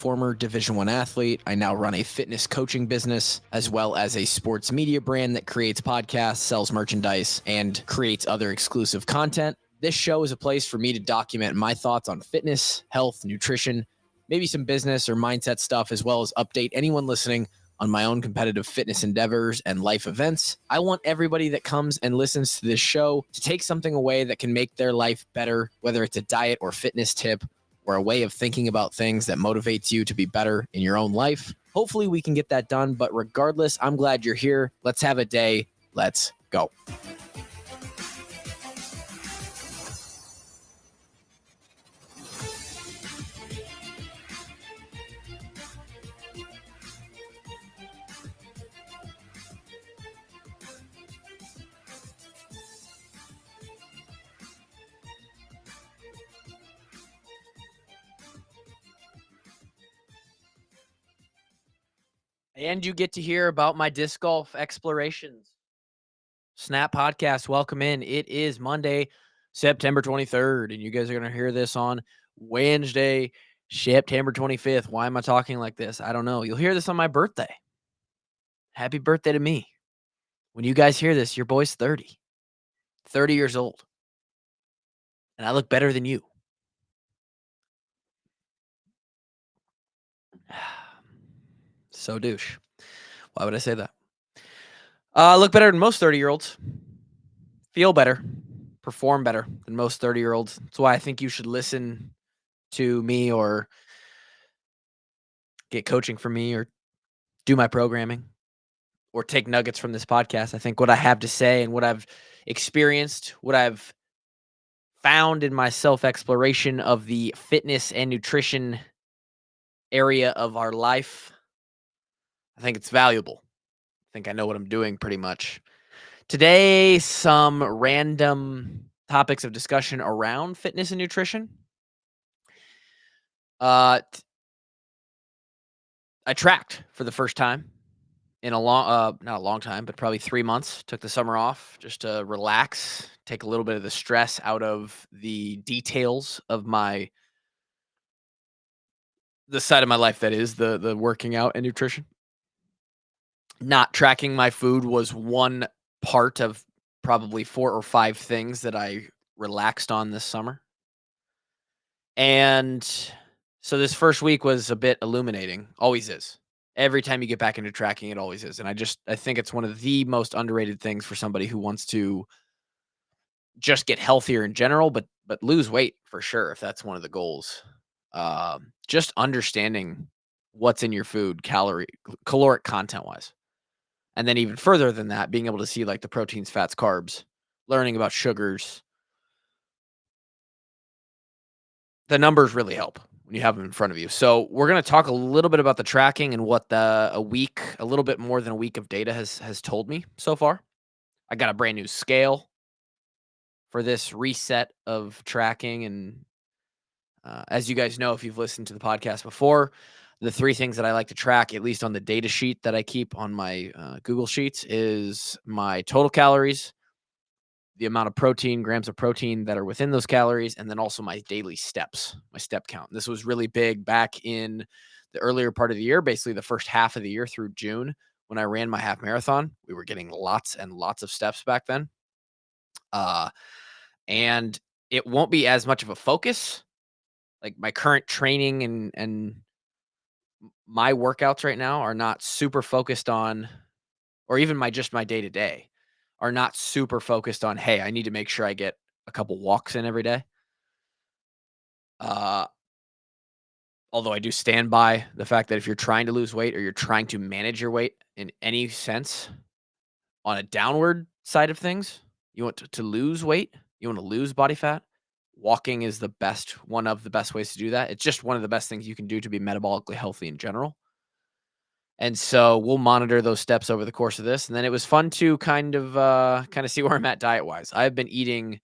former Division I athlete. I now run a fitness coaching business as well as a sports media brand that creates podcasts, sells merchandise, and creates other exclusive content. This show is a place for me to document my thoughts on fitness, health, nutrition, maybe some business or mindset stuff, as well as update anyone listening on my own competitive fitness endeavors and life events. I want everybody that comes and listens to this show to take something away that can make their life better, whether it's a diet or fitness tip or a way of thinking about things that motivates you to be better in your own life. Hopefully we can get that done, but regardless, I'm glad you're here. Let's have a day. Let's go. And you get to hear about my disc golf explorations. Snap Podcast, welcome in. It is Monday, September 23rd, and you guys are going to hear this on Wednesday, September 25th. Why am I talking like this? I don't know. You'll hear this on my birthday. Happy birthday to me. When you guys hear this, your boy's 30 years old, and I look better than you. So douche. Why would I say that? I look better than most 30-year-olds. Feel better. Perform better than most 30-year-olds. That's why I think you should listen to me or get coaching from me or do my programming or take nuggets from this podcast. I think what I have to say and what I've experienced, what I've found in my self-exploration of the fitness and nutrition area of our life, I think it's valuable. I think I know what I'm doing pretty much. Today, some random topics of discussion around fitness and nutrition. I tracked for the first time in a long, not a long time, but probably 3 months. Took the summer off just to relax, take a little bit of the stress out of the details of the side of my life that is the working out and nutrition. Not tracking my food was one part of probably 4 or 5 things that I relaxed on this summer. And so this first week was a bit illuminating, always is. Every time you get back into tracking, it always is. And I think it's one of the most underrated things for somebody who wants to just get healthier in general, but lose weight for sure if that's one of the goals. Just understanding what's in your food, caloric content wise. And then even further than that, being able to see like the proteins, fats, carbs, learning about sugars. The numbers really help when you have them in front of you. So we're going to talk a little bit about the tracking and what a little bit more than a week of data has told me so far. I got a brand new scale for this reset of tracking. And as you guys know, if you've listened to the podcast before, the 3 things that I like to track, at least on the data sheet that I keep on my Google Sheets, is my total calories, the amount of protein, grams of protein that are within those calories, and then also my daily steps, my step count. This was really big back in the earlier part of the year, basically the first half of the year through June when I ran my half marathon. We were getting lots and lots of steps back then. And it won't be as much of a focus. Like my current training and my workouts right now are not super focused on, or even my day to day are not super focused on, hey, I need to make sure I get a couple walks in every day. Uh, Although I do stand by the fact that if you're trying to lose weight or you're trying to manage your weight in any sense on a downward side of things, you want to lose weight, you want to lose body fat, walking is one of the best ways to do that. It's just one of the best things you can do to be metabolically healthy in general. And so we'll monitor those steps over the course of this. And then it was fun to kind of see where I'm at diet wise. I've been eating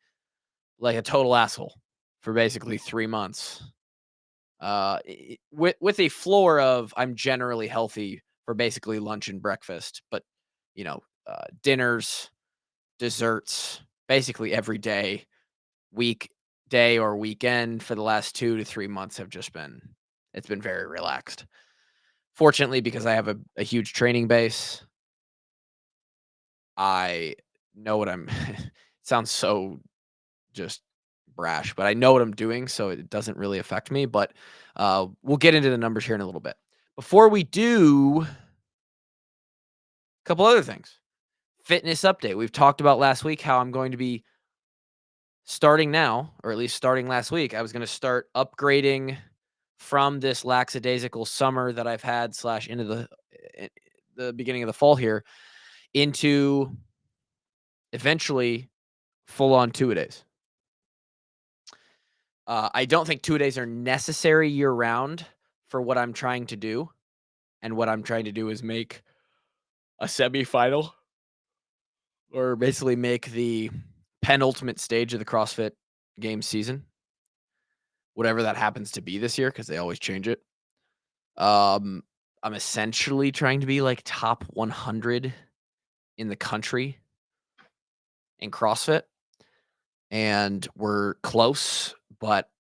like a total asshole for basically 3 months. With a floor of I'm generally healthy for basically lunch and breakfast, but dinners, desserts, basically every day, weekday or weekend for the last 2 to 3 months have just been It's been very relaxed. Fortunately, because I have a huge training base, I know what I'm sounds so just brash, but I know what I'm doing, so it doesn't really affect me, but, we'll get into the numbers here in a little bit. Before we do, a couple other things. Fitness update. We've talked about last week how I'm going to be starting now, or at least starting last week, I was gonna start upgrading from this lackadaisical summer that I've had slash into eh, the beginning of the fall here into eventually full on two-a-days. I don't think two-a-days are necessary year round for what I'm trying to do, and what I'm trying to do is make a semifinal or basically make the penultimate stage of the CrossFit Games season, whatever that happens to be this year, because they always change it. Um, I'm essentially trying to be like top 100 in the country in CrossFit, and we're close, but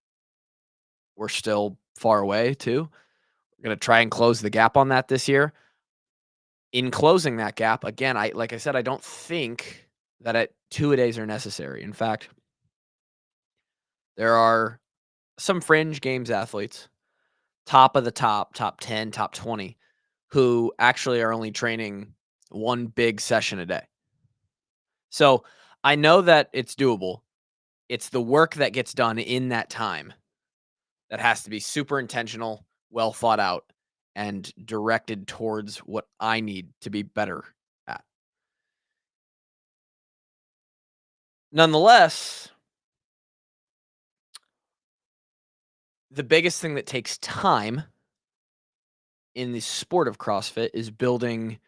we're still far away too. We're gonna try and close the gap on that this year. In closing that gap, again, I like I said, I don't think that at two-a-days are necessary. In fact, there are some fringe games athletes, top of the top 10, top 20, who actually are only training one big session a day. So I know that it's doable. It's the work that gets done in that time that has to be super intentional, well thought out, and directed towards what I need to be better at. Nonetheless, the biggest thing that takes time in the sport of CrossFit is building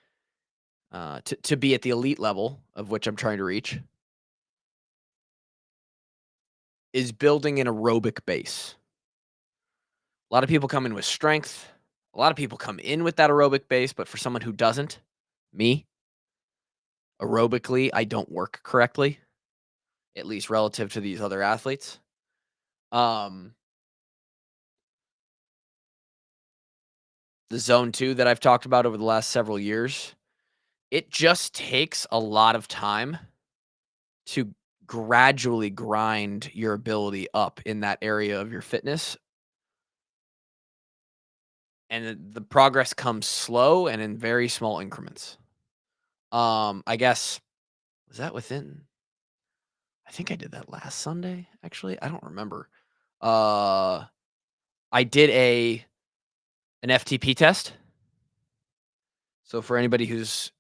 to be at the elite level of which I'm trying to reach is building an aerobic base. A lot of people come in with strength. A lot of people come in with that aerobic base, but for someone who doesn't, me, aerobically, I don't work correctly, at least relative to these other athletes. Um, the zone 2 that I've talked about over the last several years, it just takes a lot of time to gradually grind your ability up in that area of your fitness, and the progress comes slow and in very small increments. I guess was that within I think I did that last Sunday, actually. I don't remember. Uh, I did an FTP test. So for anybody who's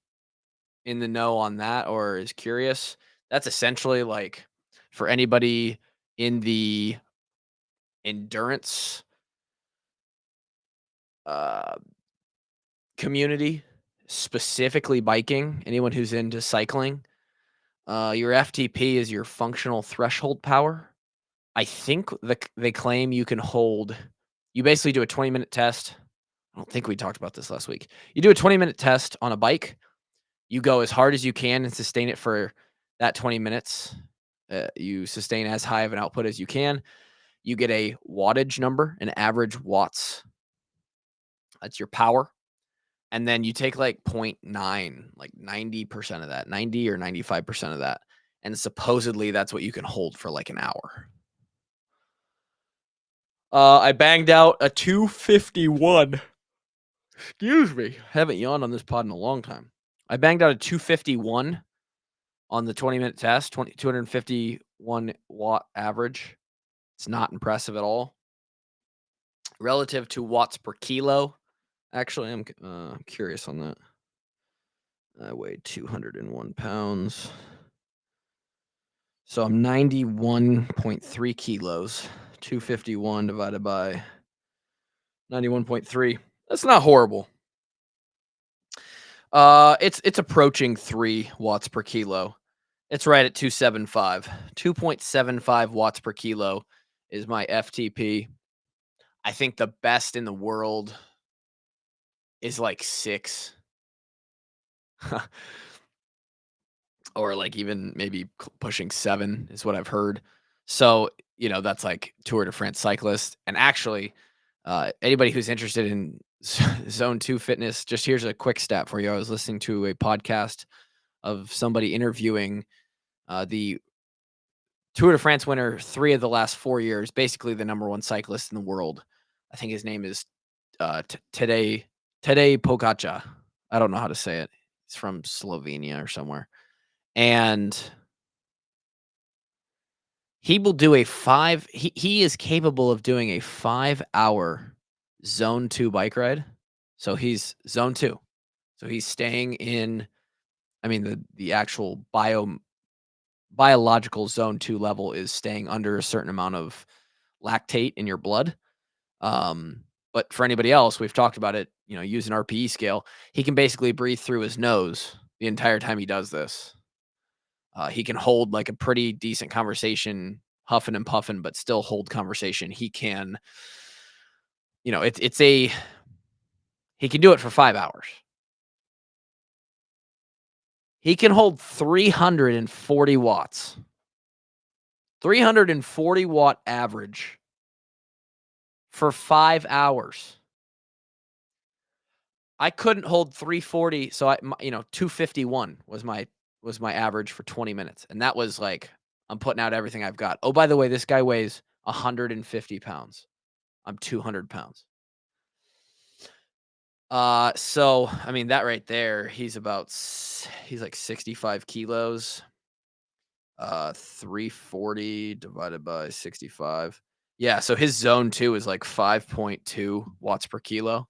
in the know on that or is curious, that's essentially like for anybody in the endurance uh, community, specifically biking, anyone who's into cycling, your FTP is your functional threshold power. I think they claim you can hold. You basically do a 20-minute test. I don't think we talked about this last week. You do a 20-minute test on a bike. You go as hard as you can and sustain it for that 20 minutes. You sustain as high of an output as you can. You get a wattage number, an average watts. That's your power. And then you take like point 0.9, like 90% of that, 90 or 95% of that. And supposedly that's what you can hold for like an hour. I banged out a 251. Excuse me. Haven't yawned on this pod in a long time. I banged out a 251 on the 20-minute test, 251 watt average. It's not impressive at all. Relative to watts per kilo, actually, I'm curious on that. I weighed 201 pounds. So I'm 91.3 kilos. 251 divided by 91.3. That's not horrible. It's approaching 3 watts per kilo. It's right at 275. 2.75 watts per kilo is my FTP. I think the best in the world is like 6 or like even maybe pushing 7 is what I've heard. So, that's like Tour de France cyclist. And actually, Anybody who's interested in zone 2 fitness, just here's a quick stat for you. I was listening to a podcast of somebody interviewing the Tour de France winner 3 of the last 4 years, basically the number 1 cyclist in the world. I think his name is Tadej Pogačar. I don't know how to say it. He's from Slovenia or somewhere. And he will do a 5 he is capable of doing a 5-hour zone 2 bike ride. So he's zone 2. So he's staying in I mean, the actual biological zone 2 level is staying under a certain amount of lactate in your blood. But for anybody else, we've talked about it, use an RPE scale. He can basically breathe through his nose the entire time he does this. He can hold like a pretty decent conversation, huffing and puffing, but still hold conversation. He can, it's a he can do it for 5 hours. He can hold 340 watts, 340-watt average for 5 hours. I couldn't hold 340, so 251 was my average for 20 minutes, and that was like, I'm putting out everything I've got. Oh, by the way, this guy weighs 150 pounds. I'm 200 pounds. So, I mean, that right there, he's like 65 kilos. 340 divided by 65. Yeah, so his zone 2 is like 5.2 watts per kilo.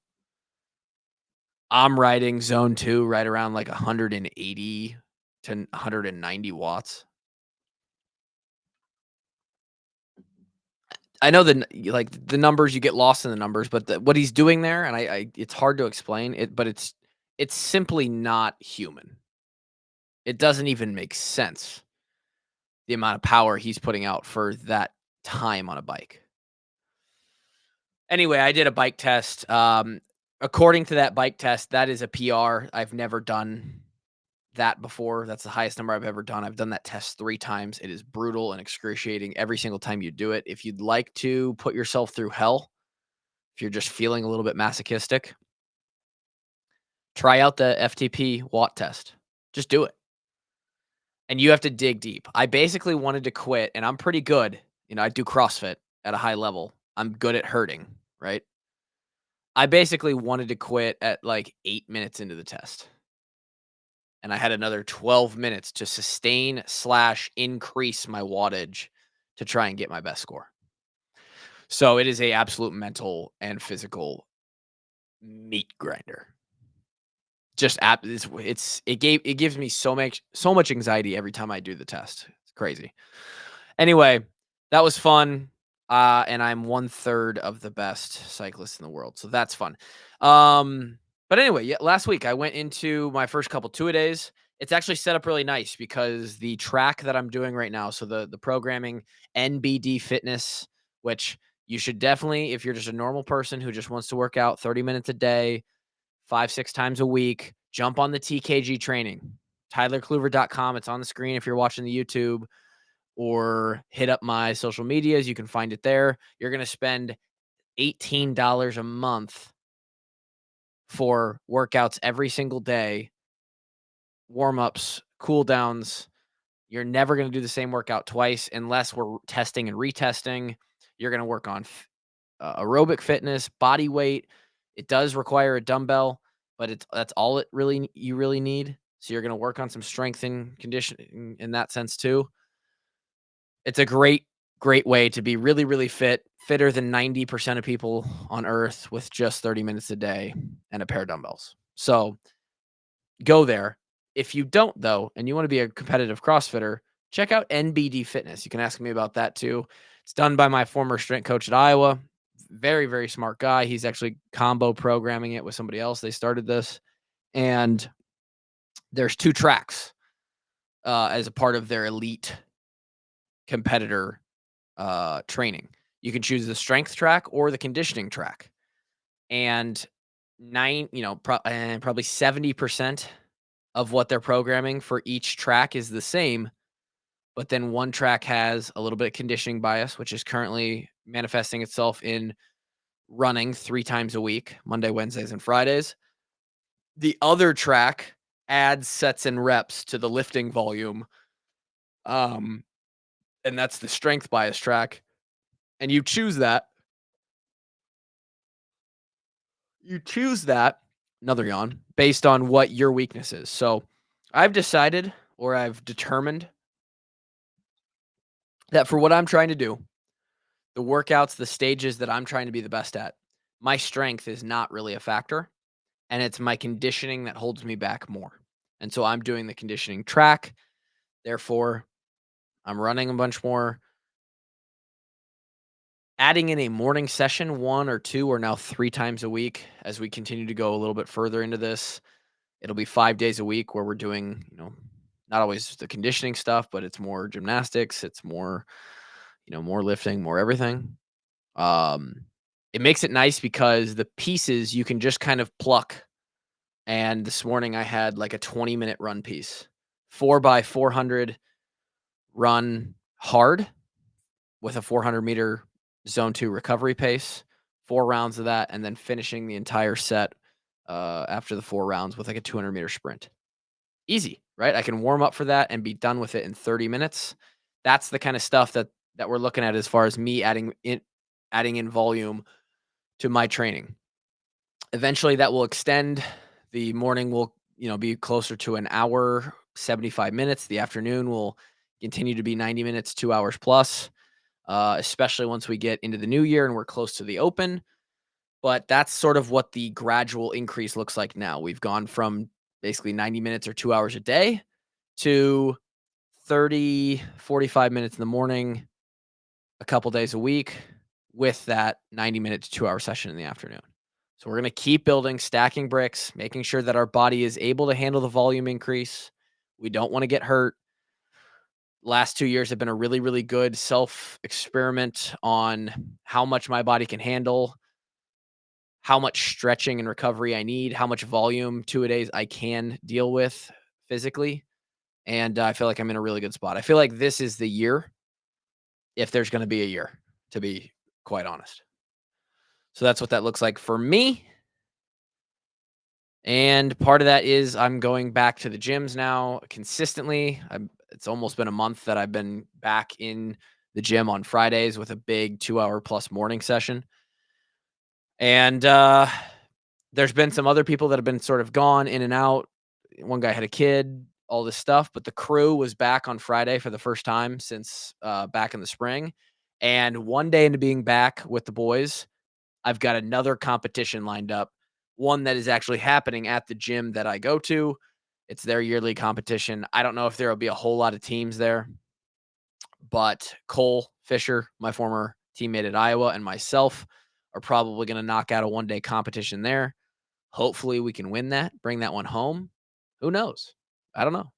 I'm riding zone 2 right around like 180 to 190 watts. I know the numbers, you get lost in the numbers, but what he's doing there, and I it's hard to explain it, but it's simply not human. It doesn't even make sense, the amount of power he's putting out for that time on a bike. Anyway, I did a bike test. According to that bike test, that is a PR. I've never done that before. That's the highest number I've ever done. I've done that test 3 times. It is brutal and excruciating every single time you do it. If you'd like to put yourself through hell, if you're just feeling a little bit masochistic, try out the FTP watt test. Just do it. And you have to dig deep. I basically wanted to quit, and I'm pretty good. I do CrossFit at a high level. I'm good at hurting, right? I basically wanted to quit at like 8 minutes into the test. And I had another 12 minutes to sustain/increase my wattage to try and get my best score. So it is a absolute mental and physical meat grinder. Just it gives me so much anxiety every time I do the test. It's crazy. Anyway, that was fun. And I'm 1/3 of the best cyclists in the world. So that's fun. But anyway, yeah, last week I went into my first couple two-a-days. It's actually set up really nice because the track that I'm doing right now, so the programming NBD Fitness, which you should definitely, if you're just a normal person who just wants to work out 30 minutes a day, 5, 6 times a week, jump on the TKG training. TylerCluver.com. It's on the screen if you're watching the YouTube, or hit up my social medias. You can find it there. You're going to spend $18 a month for workouts every single day, warm ups, cool downs. You're never going to do the same workout twice unless we're testing and retesting. You're going to work on aerobic fitness, body weight. It does require a dumbbell, but that's all you really need. So you're going to work on some strength and conditioning in that sense too. It's a great way to be really, really fit, fitter than 90% of people on earth with just 30 minutes a day and a pair of dumbbells. So go there. If you don't, though, and you want to be a competitive CrossFitter, check out NBD Fitness. You can ask me about that too. It's done by my former strength coach at Iowa. Very, very smart guy. He's actually combo programming it with somebody else. They started this. And there's 2 tracks as a part of their elite competitor training. You can choose the strength track or the conditioning track. And probably 70% of what they're programming for each track is the same, but then one track has a little bit of conditioning bias, which is currently manifesting itself in running 3 times a week, Monday, Wednesdays, and Fridays. The other track adds sets and reps to the lifting volume, um, and that's the strength bias track, and you choose that another yawn, based on what your weakness is. So, I've decided, or I've determined, that for what I'm trying to do, the workouts, the stages that I'm trying to be the best at, my strength is not really a factor, and it's my conditioning that holds me back more. And so I'm doing the conditioning track, therefore, I'm running a bunch more, adding in a morning session 1 or 2 or now 3 times a week as we continue to go a little bit further into this. It'll be 5 days a week where we're doing, not always the conditioning stuff, but it's more gymnastics, it's more, more lifting, more everything. Um, it makes it nice because the pieces you can just kind of pluck. And this morning I had like a 20-minute run piece, 4 by 400 run hard with a 400-meter zone 2 recovery pace, 4 rounds of that, and then finishing the entire set after the 4 rounds with like a 200-meter sprint. Easy, right? I can warm up for that and be done with it in 30 minutes. That's the kind of stuff that we're looking at as far as me adding in volume to my training. Eventually, that will extend. The morning will, be closer to an hour, 75 minutes. The afternoon will continue to be 90 minutes, 2 hours plus, especially once we get into the new year and we're close to the open. But that's sort of what the gradual increase looks like now. We've gone from basically 90 minutes or 2 hours a day to 30, 45 minutes in the morning, a couple days a week, with that 90-minute to 2-hour session in the afternoon. So we're going to keep building, stacking bricks, making sure that our body is able to handle the volume increase. We don't want to get hurt. Last 2 years have been a really, really good self experiment on how much my body can handle, how much stretching and recovery I need, how much volume 2-a-days I can deal with physically. And I feel like I'm in a really good spot. I feel like this is the year, if there's going to be a year, to be quite honest. So that's what that looks like for me. And part of that is I'm going back to the gyms now consistently. It's almost been a month that I've been back in the gym on Fridays with a big 2-hour plus morning session. And there's been some other people that have been sort of gone in and out. One guy had a kid, all this stuff, but the crew was back on Friday for the first time since back in the spring. And one day into being back with the boys, I've got another competition lined up, one that is actually happening at the gym that I go to. It's their yearly competition. I don't know if there will be a whole lot of teams there, but Cole Fisher, my former teammate at Iowa, and myself are probably going to knock out a one-day competition there. Hopefully we can win that, bring that one home. Who knows? I don't know.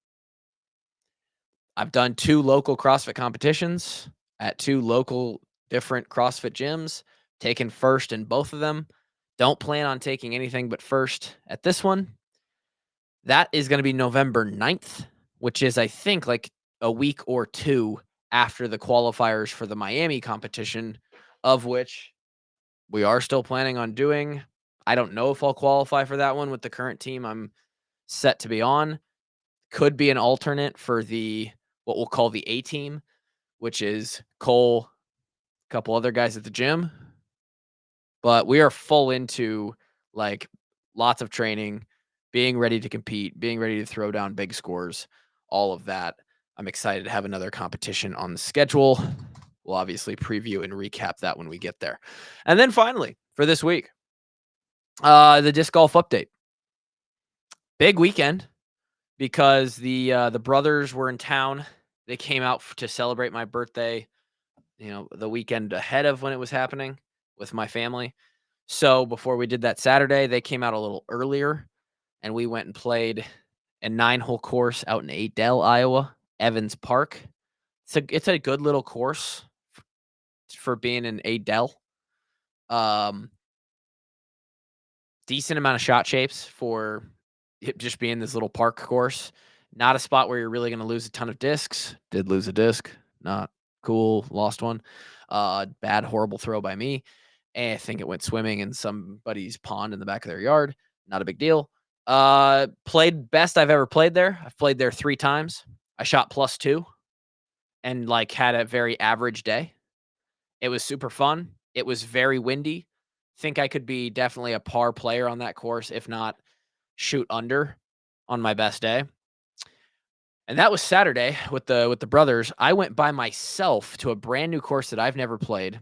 I've done 2 local CrossFit competitions at 2 local different CrossFit gyms, taken first in both of them. Don't plan on taking anything but first at this one. That is gonna be November 9th, which is, I think, like a week or 2 after the qualifiers for the Miami competition, of which we are still planning on doing. I don't know if I'll qualify for that one with the current team I'm set to be on. Could be an alternate for the what we'll call the A team, which is Cole, a couple other guys at the gym. But we are full into like lots of training, being ready to compete, being ready to throw down big scores, all of that. I'm excited to have another competition on the schedule. We'll obviously preview and recap that when we get there. And then finally, for this week, the disc golf update. Big weekend because the brothers were in town. They came out to celebrate my birthday, the weekend ahead of when it was happening with my family. So before we did that Saturday, they came out a little earlier and we went and played a 9-hole course out in Adel, Iowa, Evans Park. It's a good little course for being in Adel. Um, Decent amount of shot shapes for it just being this little park course. Not a spot where you're really going to lose a ton of discs. Did lose a disc. Not cool. Lost one. Bad, horrible throw by me. and I think it went swimming in somebody's pond in the back of their yard. Not a big deal. Played best I've ever played there. I've played there 3 times. I shot +2 and, like, had a very average day. It was super fun. It was very windy. Think I could be definitely a par player on that course, if not shoot under on my best day. And that was Saturday with the brothers. I went by myself to a brand new course that I've never played.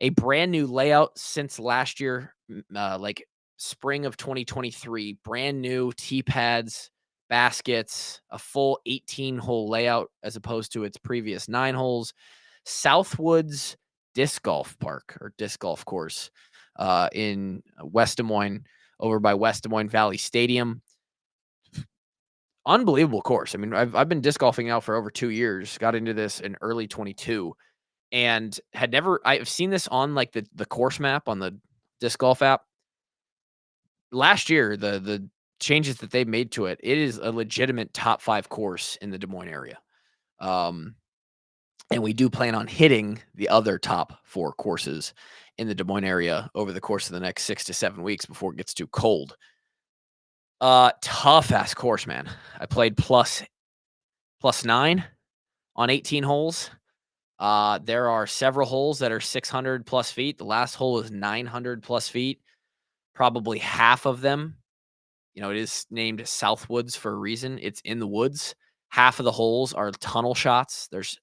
A brand new layout since last year, like spring of 2023, brand new tee pads, baskets, a full 18-hole layout as opposed to its previous 9 holes. Southwoods Disc Golf Park or disc golf course in West Des Moines, over by West Des Moines Valley Stadium. Unbelievable course. I mean, I've been disc golfing now for over 2 years. Got into this in early 22 and had never I've seen this on, like, the course map on the disc golf app. Last year, the changes that they made to it, it is a legitimate top 5 course in the Des Moines area. Um, and we do plan on hitting the other top 4 courses in the Des Moines area over the course of the next 6 to 7 weeks before it gets too cold. Tough ass course, man. I played plus 9 on 18 holes. There are several holes that are 600 plus feet. The last hole is 900 plus feet. Probably half of them, it is named Southwoods for a reason. It's in the woods. Half of the holes are tunnel shots. There's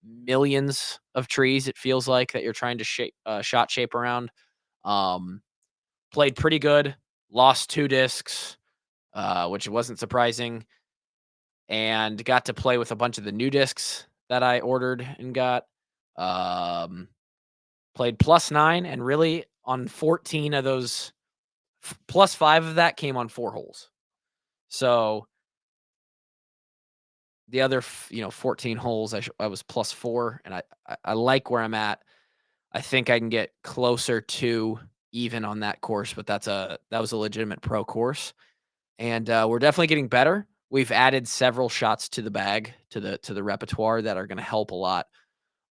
millions of trees. It feels like that you're trying to shot shape around. Um, Played pretty good. Lost 2 discs, which wasn't surprising, and got to play with a bunch of the new discs that I ordered and got. Um, Played plus 9, and really on 14 of those, plus 5 of that came on 4 holes. So the other, 14 holes, I was plus 4, and I like where I'm at. I think I can get closer to even on that course, but that was a legitimate pro course, and we're definitely getting better. We've added several shots to the bag, to the repertoire that are going to help a lot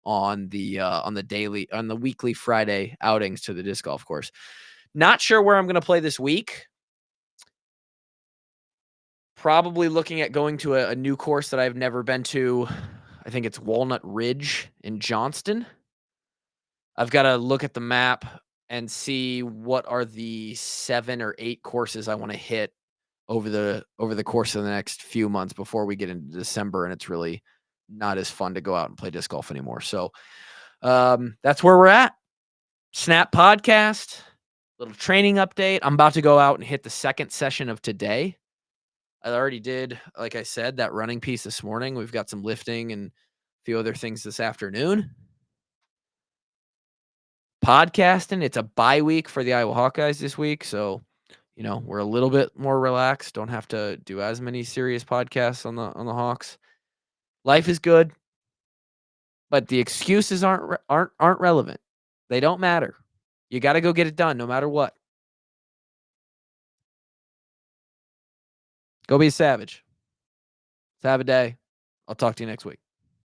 on the weekly Friday outings to the disc golf course. Not sure where I'm going to play this week. Probably looking at going to a new course that I've never been to. I think it's Walnut Ridge in Johnston. I've got to look at the map and see what are the 7 or 8 courses I want to hit over the course of the next few months before we get into December and it's really not as fun to go out and play disc golf anymore. So that's where we're at. Snap podcast, little training update. I'm about to go out and hit the second session of today. I already did, like I said, that running piece this morning. We've got some lifting and a few other things this afternoon. Podcasting, it's a bye week for the Iowa Hawkeyes this week. So, we're a little bit more relaxed. Don't have to do as many serious podcasts on the Hawks. Life is good, but the excuses aren't relevant. They don't matter. You got to go get it done no matter what. Go be a savage. Let's have a day. I'll talk to you next week.